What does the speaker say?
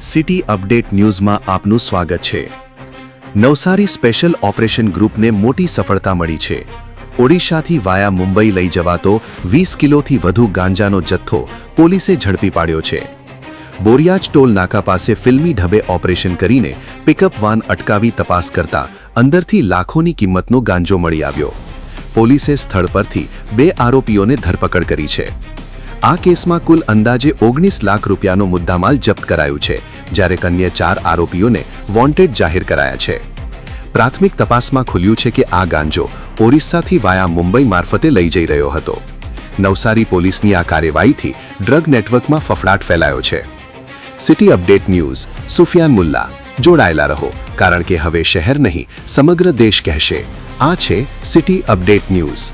City update ન્યૂઝમાં આપનું સ્વાગત છે। નવસારી સ્પેશિયલ ઓપરેશન ગ્રુપને મોટી સફળતા મળી છે। ઓડિશાથી વાયા મુંબઈ લઈ જવાતો 20 કિલોથી વધુ ગાંજાનો જથ્થો પોલીસે ઝડપી પાડ્યો છે। બોરિયાજ ટોલ નાકા પાસે ફિલ્મી ઢબે ઓપરેશન કરીને પિકઅપ વાન અટકાવી તપાસ કરતા અંદરથી લાખોની કિંમતનો ગાંજો મળી આવ્યો। પોલીસે સ્થળ પરથી 2 આરોપીઓને ધરપકડ કરી છે। આ કેસમાં કુલ અંદાજે 19 લાખ રૂપિયાનો મુદ્દામાલ જપ્ત કરાયો છે, જ્યારે અન્ય 4 આરોપીઓને વોન્ટેડ જાહેર કરાયા છે। પ્રાથમિક તપાસમાં ખુલ્યું છે કે આ ગાંજો ઓરિસ્સાથી વાયા મુંબઈ મારફતે લઈ જઈ રહ્યો હતો। નવસારી પોલીસની આ કાર્યવાહીથી ડ્રગ નેટવર્કમાં ફફડાટ ફેલાયો છે। City update news Sufiyan Mulla, જોડાયેલા રહો, કારણ કે હવે શહેર નહીં સમગ્ર દેશ કહેશે, આ છે સિટી અપડેટ ન્યૂઝ।